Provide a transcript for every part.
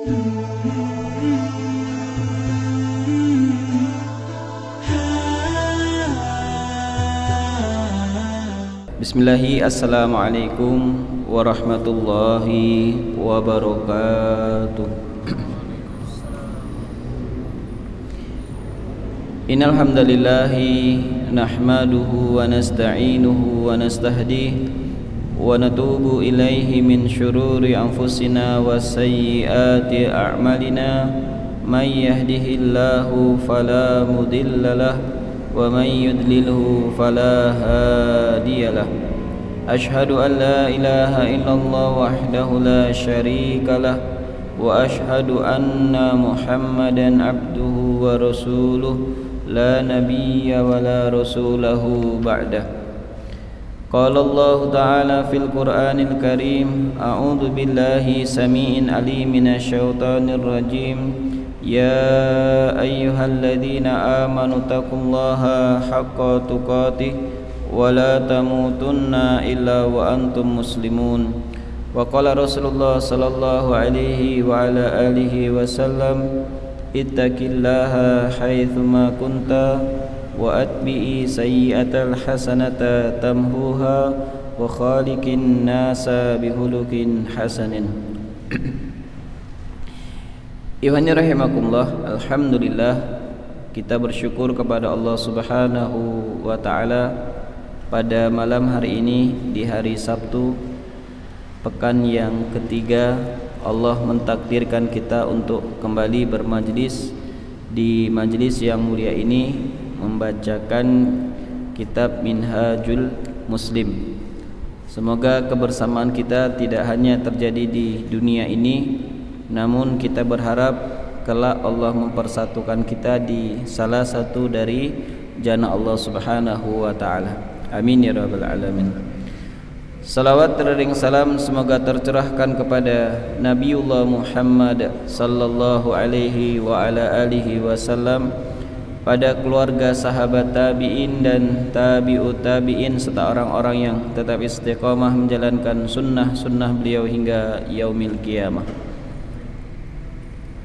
Bismillahi, assalamualaikum warahmatullahi wabarakatuh. Innal hamdalillahi nahmaduhu wa nasta'inuhu wa nastahdihi wa natubu ilaihi min syururi anfusina wa sayyiati a'malina. May yahdihillahu fala mudhillalah wa may yudlilhu fala hadiyalah. Ashhadu an la ilaha illallah wahdahu la syarikalah wa ashhadu anna Muhammadan abduhu wa rasuluh la nabiyya wa la rasulahu ba'dah. Qala Allah ta'ala fil Qur'anil Karim, a'udzu billahi samii'in alim minasy syaithanir rajim. Ya ayyuhalladzina amanu taqullaha haqqa tuqatih wa la tamutunna illa wa antum muslimun. Wa qala Rasulullah sallallahu alaihi wa ala alihi wasallam, ittaqillaha haitsuma kunta wa atbi'i sayyi'atal hasanata tamhuha wa khaliqin nasa bihulukin hasanin. Ihwani rahimakumullah, alhamdulillah kita bersyukur kepada Allah Subhanahu wa taala pada malam hari ini di hari Sabtu pekan yang ketiga. Allah mentakdirkan kita untuk kembali bermajlis di majlis yang mulia ini membacakan kitab Minhajul Muslim. Semoga kebersamaan kita tidak hanya terjadi di dunia ini, namun kita berharap kelak Allah mempersatukan kita di salah satu dari jannah Allah Subhanahu wa taala. Amin ya rabbal alamin. Salawat terdering salam semoga tercurahkan kepada Nabiullah Muhammad sallallahu alaihi wa ala alihi wasallam, pada keluarga, sahabat tabi'in dan tabi'ut tabi'in serta orang-orang yang tetap istiqamah menjalankan sunnah-sunnah beliau hingga yaumil qiyamah.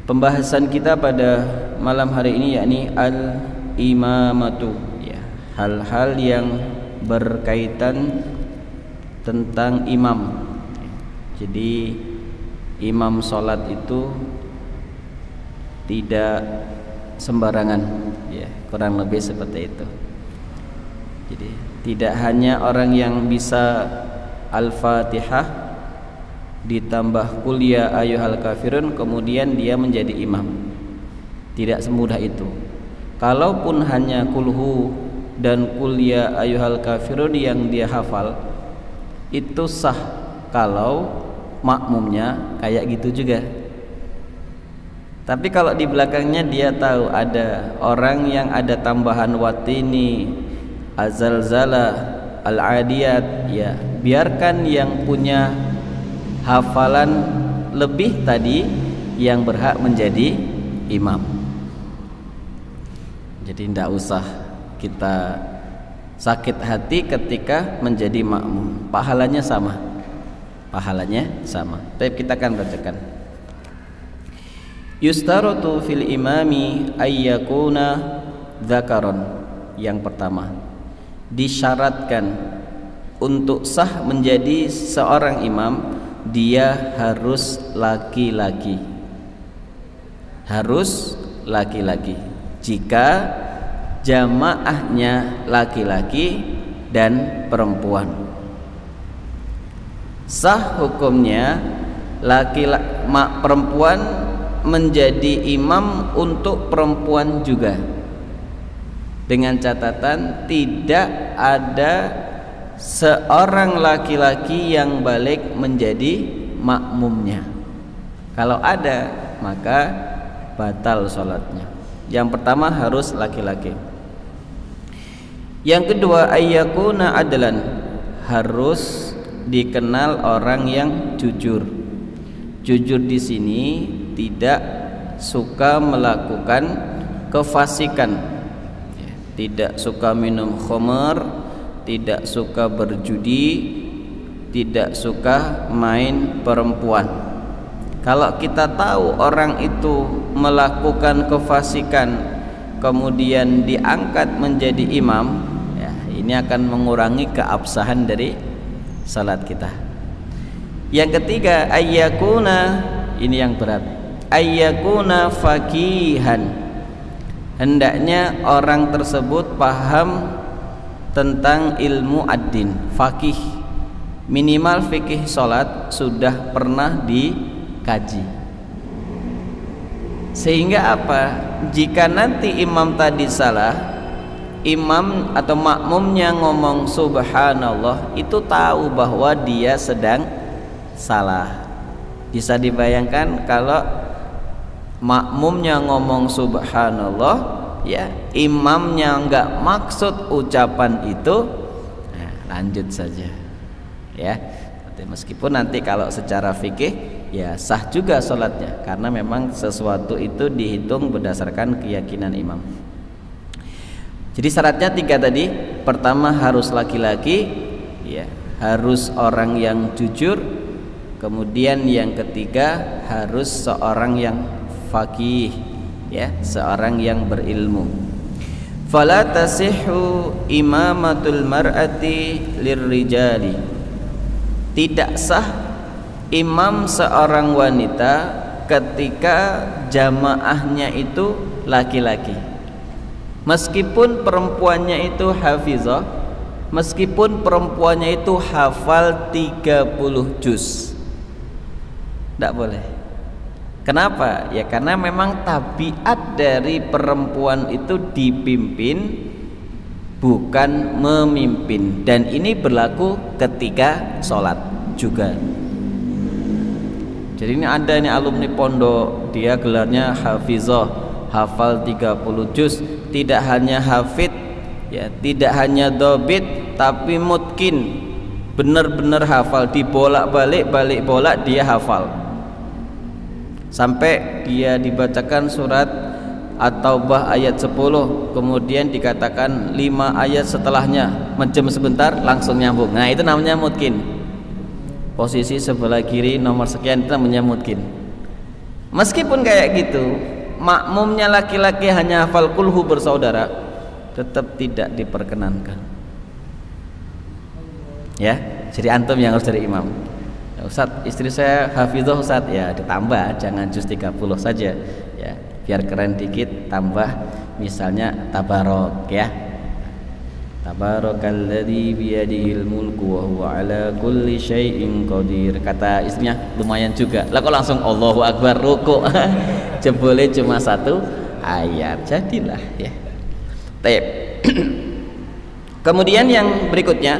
Pembahasan kita pada malam hari ini yakni al-imamatu, ya, hal-hal yang berkaitan tentang imam. Jadi imam sholat itu tidak sembarangan, ya, kurang lebih seperti itu. Jadi tidak hanya orang yang bisa Al-Fatihah ditambah qul ya ayyuhal kafirun kemudian dia menjadi imam. Tidak semudah itu. Kalaupun hanya kulhu dan qul ya ayyuhal kafirun yang dia hafal, itu sah kalau makmumnya kayak gitu juga. Tapi kalau di belakangnya dia tahu ada orang yang ada tambahan watini, azalzala, al-adiyat, ya biarkan yang punya hafalan lebih tadi yang berhak menjadi imam. Jadi tidak usah kita sakit hati ketika menjadi makmum, pahalanya sama. Pahalanya sama. Tapi kita akan bacakan. Yustaratu fil imami ayyakuna dzakaron. Yang pertama, disyaratkan untuk sah menjadi seorang imam dia harus laki-laki. Harus laki-laki. Jika jamaahnya laki-laki dan perempuan, sah hukumnya perempuan menjadi imam untuk perempuan juga, dengan catatan tidak ada seorang laki-laki yang balik menjadi makmumnya. Kalau ada maka batal sholatnya. Yang pertama harus laki-laki. Yang kedua ayyakuna adlan, harus dikenal orang yang jujur. Jujur di sini tidak suka melakukan kefasikan, tidak suka minum khamar, tidak suka berjudi, tidak suka main perempuan. Kalau kita tahu orang itu melakukan kefasikan kemudian diangkat menjadi imam, ya, ini akan mengurangi keabsahan dari salat kita. Yang ketiga, ayyakuna, ini yang berat, ayyakuna faqihan, hendaknya orang tersebut paham tentang ilmu ad-din, faqih, minimal fikih salat sudah pernah dikaji. Sehingga apa? Jika nanti imam tadi salah, imam atau makmumnya ngomong subhanallah, itu tahu bahwa dia sedang salah. Bisa dibayangkan kalau makmumnya ngomong subhanallah, ya, imamnya enggak maksud ucapan itu, nah, lanjut saja, ya. Meskipun nanti kalau secara fikih ya sah juga sholatnya, karena memang sesuatu itu dihitung berdasarkan keyakinan imam. Jadi syaratnya 3 tadi. Pertama harus laki-laki, ya, harus orang yang jujur. Kemudian yang ketiga harus seorang yang faqih, ya, seorang yang berilmu. Fala tasihhu imamatul mar'ati lirrijali, tidak sah imam seorang wanita ketika jamaahnya itu laki-laki, meskipun perempuannya itu hafizah, meskipun perempuannya itu hafal 30 juz, tidak boleh. Kenapa? Ya karena memang tabiat dari perempuan itu dipimpin, bukan memimpin, dan ini berlaku ketika sholat juga. Jadi ini ada ini alumni pondok, dia gelarnya hafizah, hafal 30 juz, tidak hanya hafid, ya, tidak hanya dobit, tapi mutkin, benar-benar hafal, dibolak-balik, balik-bolak dia hafal, sampai dia dibacakan surat At-Taubah ayat 10, kemudian dikatakan 5 ayat setelahnya menjem sebentar langsung nyambung. Nah itu namanya mutkin. Posisi sebelah kiri nomor sekian itu namanya mutkin. Meskipun kayak gitu, makmumnya laki-laki hanya hafal kulhu bersaudara, tetap tidak diperkenankan. Ya, jadi antum yang harus jadi imam. Ya, Ustadz, istri saya hafizah Ustadz, ya ditambah, jangan juz 30 saja, ya. Biar keren dikit, tambah misalnya tabarok, ya, tabarakalladzi biyadihil mulku wa huwa ala kulli syai'in qadir. Kata istrinya lumayan juga. Lah kok langsung Allahu Akbar ruku. Jebole cuma 1 ayat, jadilah, ya. Baik. Kemudian yang berikutnya,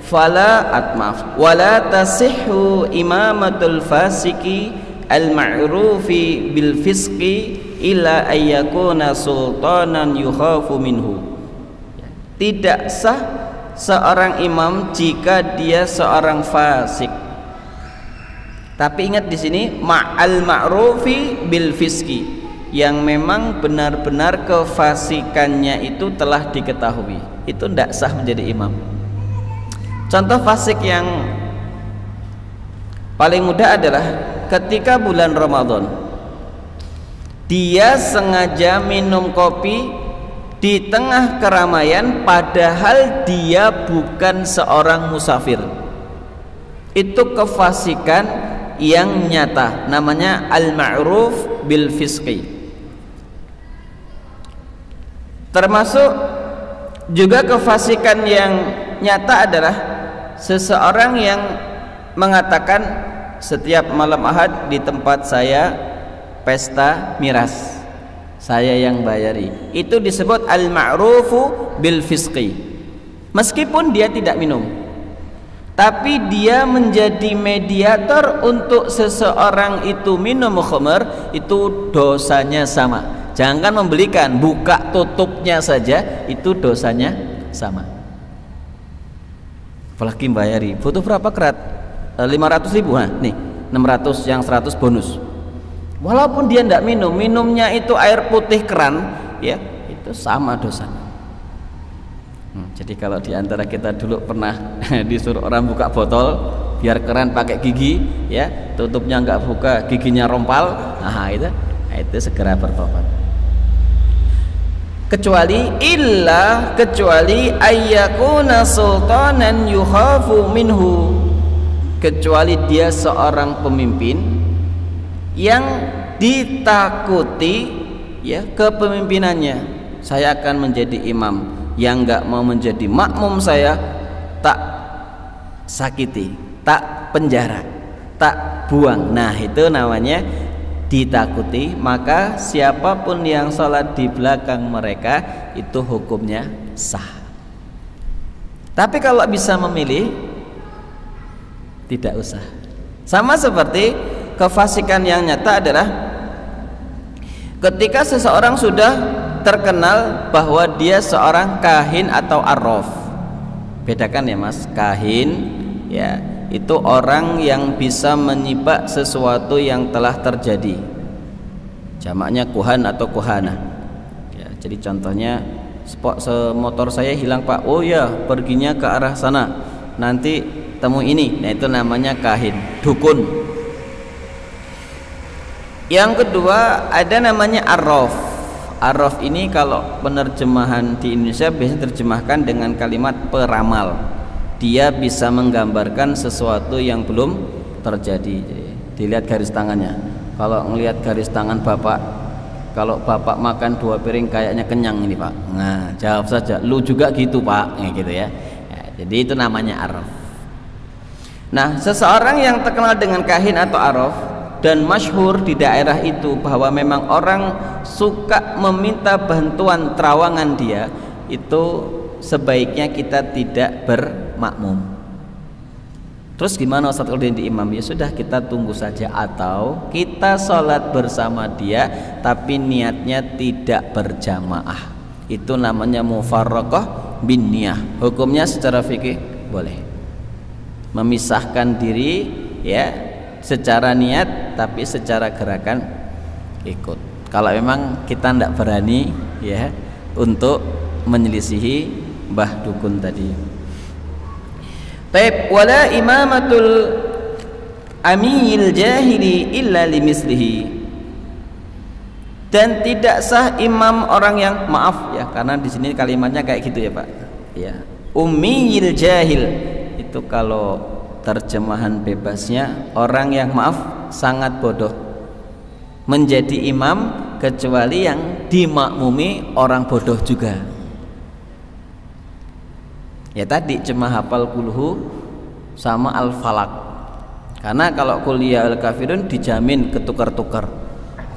fala atmaf wala tasihhu imamatul fasiki al-ma'rufi bil fisqi illa ayyakuna sultanan yukhafu minhu. Tidak sah seorang imam jika dia seorang fasik. Tapi ingat di sini ma'al ma'rufi bil fisqi, yang memang benar-benar kefasikannya itu telah diketahui, itu tidak sah menjadi imam. Contoh fasik yang paling mudah adalah ketika bulan Ramadan, dia sengaja minum kopi di tengah keramaian padahal dia bukan seorang musafir. Itu kefasikan yang nyata, namanya al-ma'ruf bil fisqi. Termasuk juga kefasikan yang nyata adalah seseorang yang mengatakan setiap malam Ahad di tempat saya pesta miras, saya yang bayari. Itu disebut al-ma'rufu bil fisqi. Meskipun dia tidak minum, tapi dia menjadi mediator untuk seseorang itu minum khamr, itu dosanya sama. Jangan membelikan, buka tutupnya saja itu dosanya sama. Apalagi bayari. Butuh berapa kerat? 500.000. Nah, nih 600, yang 100 bonus. Walaupun dia tidak minum, minumnya itu air putih keran, ya, itu sama dosanya. Jadi kalau diantara kita dulu pernah disuruh orang buka botol, biar keren pakai gigi ya, tutupnya nggak buka, giginya rompal. Nah itu segera bertobat. Kecuali ayyakuna sultanan yukhafu minhu, kecuali dia seorang pemimpin yang ditakuti ya kepemimpinannya. Saya akan menjadi imam, yang nggak mau menjadi makmum saya tak sakiti, tak penjara, tak buang. Nah itu namanya ditakuti. Maka siapapun yang sholat di belakang mereka itu hukumnya sah. Tapi kalau bisa memilih, tidak usah. Sama seperti kefasikan yang nyata adalah ketika seseorang sudah terkenal bahwa dia seorang kahin atau arraf. Bedakan ya mas, kahin ya itu orang yang bisa menyibak sesuatu yang telah terjadi, jamaknya kuhan atau kuhana ya. Jadi contohnya motor saya hilang pak, oh ya perginya ke arah sana, nanti temu ini. Nah itu namanya kahin, dukun. Yang kedua ada namanya arraf. Arraf ini kalau penerjemahan di Indonesia biasanya terjemahkan dengan kalimat peramal. Dia bisa menggambarkan sesuatu yang belum terjadi. Jadi, dilihat garis tangannya. Kalau ngelihat garis tangan bapak, kalau bapak makan 2 piring kayaknya kenyang ini pak. Nah jawab saja, lu juga gitu pak, gitu ya. Jadi itu namanya arraf. Nah seseorang yang terkenal dengan kahin atau arraf dan masyhur di daerah itu bahwa memang orang suka meminta bantuan terawangan dia, itu sebaiknya kita tidak bermakmum. Terus gimana Ustaz kalau jadi imam? Ya sudah, kita tunggu saja, atau kita sholat bersama dia tapi niatnya tidak berjamaah. Itu namanya mufarraqah bin niyah. Hukumnya secara fikih boleh memisahkan diri ya secara niat, tapi secara gerakan ikut. Kalau memang kita tidak berani ya untuk menyelisihi Mbah Dukun tadi. Taib wala imamatul amil jahili illa limislihi, dan tidak sah imam orang yang, maaf ya karena di sini kalimatnya kayak gitu ya Pak ya, ummiyil jahil itu kalau terjemahan bebasnya orang yang maaf sangat bodoh menjadi imam, kecuali yang dimakmumi orang bodoh juga. Ya tadi cuma hafal kulhu sama al-falak. Karena kalau kuliah al-kafirun dijamin ketukar-tukar.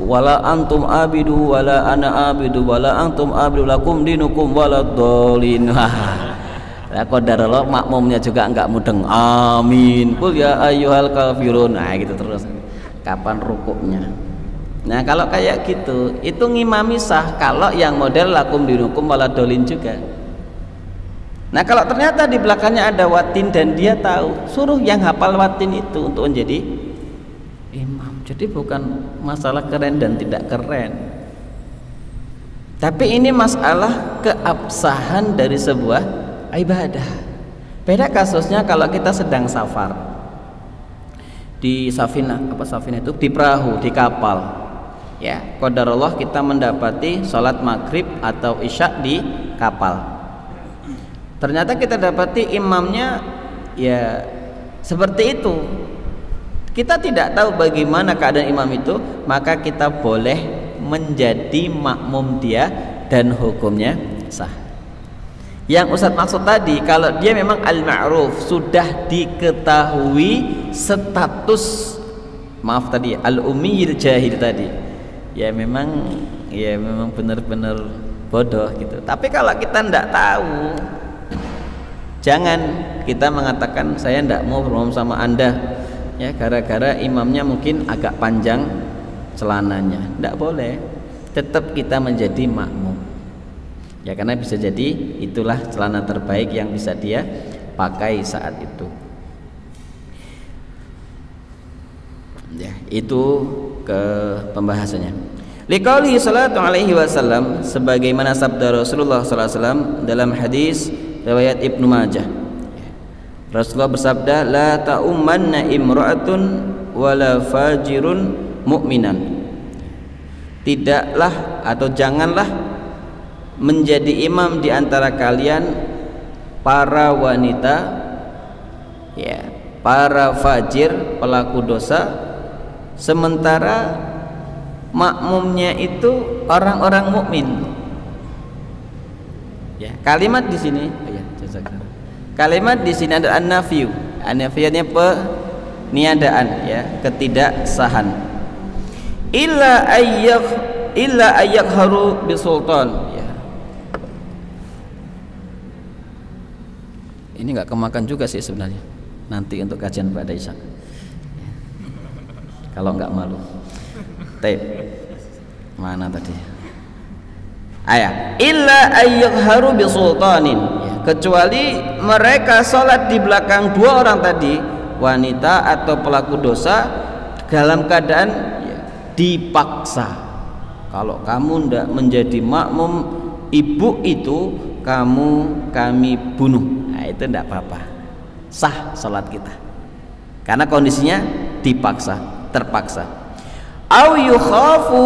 Wala antum abidu wala ana abidu wala antum abidu lakum dinukum wala dhalin. Lah qadarullah makmumnya juga enggak mudeng. Amin. Qul ya ayyuhal kafirun. Nah gitu terus. Kapan rukuknya? Nah kalau kayak gitu itu ngimami sah kalau yang model lakum dinukum wala dhalin juga. Nah kalau ternyata di belakangnya ada watin dan dia tahu, suruh yang hafal watin itu untuk menjadi imam. Jadi bukan masalah keren dan tidak keren, tapi ini masalah keabsahan dari sebuah ibadah. Beda kasusnya kalau kita sedang safar di safina, itu di perahu, di kapal ya, qadarullah kita mendapati sholat maghrib atau isya di kapal. Ternyata kita dapati imamnya ya seperti itu. Kita tidak tahu bagaimana keadaan imam itu, maka kita boleh menjadi makmum dia dan hukumnya sah. Yang Ustadz maksud tadi, kalau dia memang al-ma'ruf, sudah diketahui status, maaf tadi al-ummiyil jahil tadi, ya memang benar-benar bodoh gitu. Tapi kalau kita tidak tahu, jangan kita mengatakan saya tidak mau bermakmum sama anda ya gara-gara imamnya mungkin agak panjang celananya. Tidak boleh, tetap kita menjadi makmum ya, karena bisa jadi itulah celana terbaik yang bisa dia pakai saat itu ya. Itu ke pembahasannya. Liqaulihi sallallahu alaihi wasallam, sebagaimana sabda Rasulullah sallallahu alaihi wasallam dalam hadis riwayat Ibnu Majah, Rasulullah bersabda, la ta'ummanna imra'atun wala fajirun mu'minan. Tidaklah atau janganlah menjadi imam di antara kalian para wanita, ya, para fajir, pelaku dosa, sementara makmumnya itu orang-orang mukmin. Ya, kalimat di sini, ya, kalimat di sini ada an-nafyu. An-nafiyanya peniadaan, ya, ketidaksahan. Illa ayyakharu bisultan. Ya. Ini nggak kemakan juga sih sebenarnya. Nanti untuk kajian pada Isya. Kalau nggak malu. Tape. Mana tadi? Ayat. Illa ayyakharu bisultanin. Ya. Kecuali mereka sholat di belakang dua orang tadi, wanita atau pelaku dosa, dalam keadaan ya, dipaksa. Kalau kamu tidak menjadi makmum ibu itu, kami bunuh. Nah, itu tidak apa-apa, sah sholat kita, karena kondisinya dipaksa, terpaksa. Au yukhafu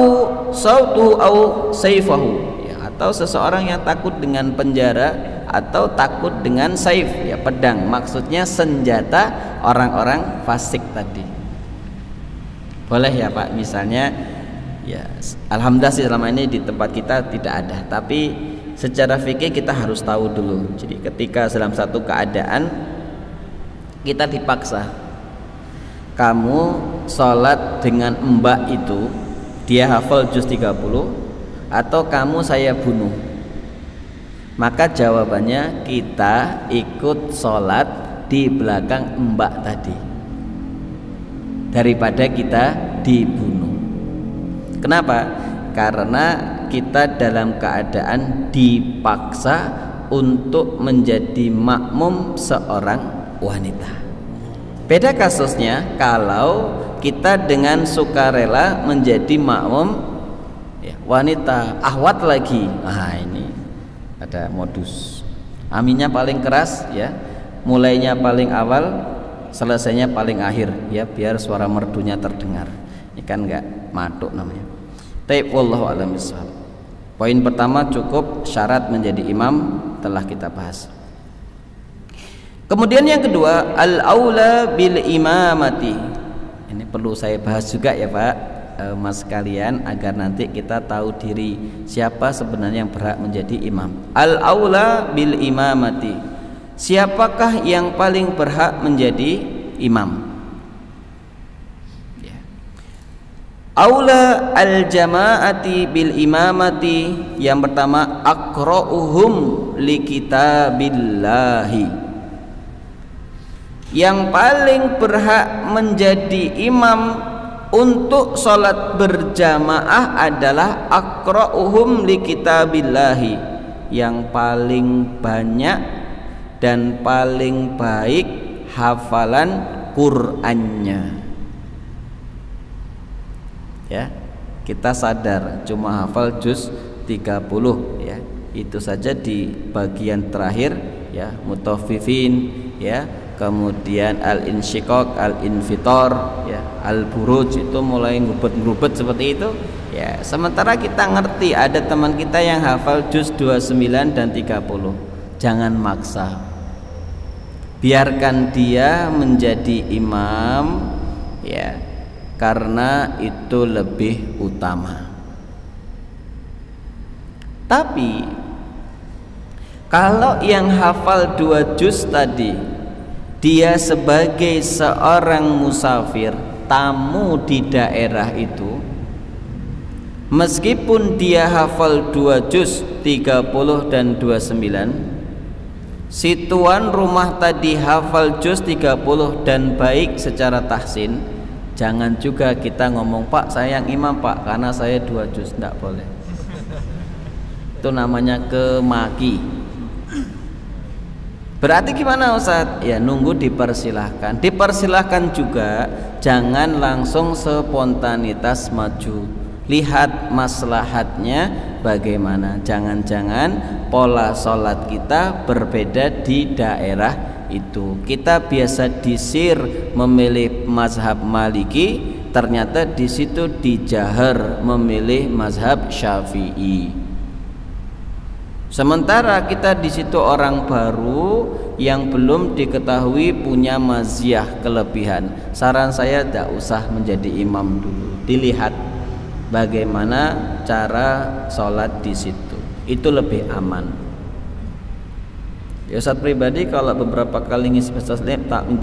sautuhu au sayfahu, ya, atau seseorang yang takut dengan penjara atau takut dengan saif, ya, pedang, maksudnya senjata orang-orang fasik tadi. Boleh ya Pak, misalnya, ya, alhamdulillah selama ini di tempat kita tidak ada, tapi secara fikih kita harus tahu dulu. Jadi ketika dalam satu keadaan kita dipaksa, kamu sholat dengan mbak itu, dia hafal juz 30, atau kamu saya bunuh, maka jawabannya kita ikut sholat di belakang mbak tadi daripada kita dibunuh. Kenapa? Karena kita dalam keadaan dipaksa untuk menjadi makmum seorang wanita. Beda kasusnya kalau kita dengan sukarela menjadi makmum, ya, wanita, ahwat lagi. Nah, ini ada modus. Aminnya paling keras, ya, mulainya paling awal, selesainya paling akhir, ya, biar suara merdunya terdengar. Ini kan enggak matuk namanya. Taib, wallahu a'lam bishawab. Poin pertama cukup syarat menjadi imam telah kita bahas. Kemudian yang kedua, al-aula bil imamati. Ini perlu saya bahas juga ya Pak, Mas kalian, agar nanti kita tahu diri siapa sebenarnya yang berhak menjadi imam. Al-aula bil imamati. Siapakah yang paling berhak menjadi imam? Aula al-jama'ati bil imamati. Yang pertama, aqra'uhum li kitabillahi. Yang paling berhak menjadi imam untuk sholat berjamaah adalah aqra'uhum li kitabillahi, yang paling banyak dan paling baik hafalan Qur'annya. Ya, kita sadar cuma hafal juz 30, ya, itu saja di bagian terakhir, ya, mutaffifin, ya, kemudian al-insyiqaq, al-infitar, ya, al-buruj, itu mulai ngubet-ngubet seperti itu, ya. Sementara kita ngerti ada teman kita yang hafal juz 29 dan 30. Jangan maksa, biarkan dia menjadi imam, ya, karena itu lebih utama. Tapi kalau yang hafal 2 juz tadi, dia sebagai seorang musafir, tamu di daerah itu, meskipun dia hafal 2 juz 30 dan 29, si tuan rumah tadi hafal juz 30 dan baik secara tahsin, jangan juga kita ngomong, Pak saya yang imam Pak karena saya 2 juz, tidak boleh. Itu namanya kemaki. Berarti gimana Ustaz? Ya nunggu dipersilahkan. Dipersilahkan juga, jangan langsung spontanitas maju. Lihat maslahatnya bagaimana. Jangan-jangan pola sholat kita berbeda di daerah itu. Kita biasa disir memilih mazhab Maliki, ternyata di situ dijahar memilih mazhab Syafi'i. Sementara kita di situ orang baru yang belum diketahui punya maziyah kelebihan. Saran saya tidak usah menjadi imam dulu. Dilihat bagaimana cara sholat di situ. Itu lebih aman. Ya, Ustaz pribadi kalau beberapa kali ngisi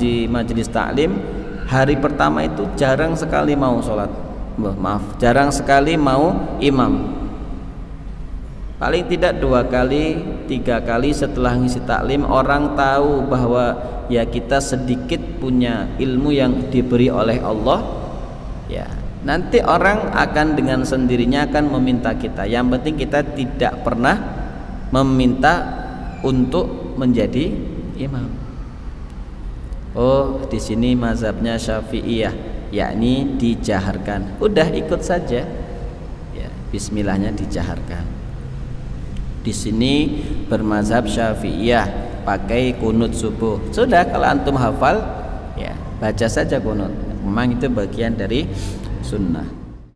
di majelis taklim, hari pertama itu jarang sekali mau sholat. Jarang sekali mau imam. Paling tidak 2 kali, 3 kali setelah ngisi taklim orang tahu bahwa ya kita sedikit punya ilmu yang diberi oleh Allah. Ya, nanti orang akan dengan sendirinya akan meminta kita. Yang penting kita tidak pernah meminta untuk menjadi imam. Oh, di sini mazhabnya Syafi'iyah, yakni dijaharkan. Udah ikut saja. Ya, bismillahnya dijaharkan. Di sini bermazhab Syafi'iyah, pakai kunut subuh. Sudah, kalau antum hafal, ya baca saja kunut. Memang itu bagian dari sunnah.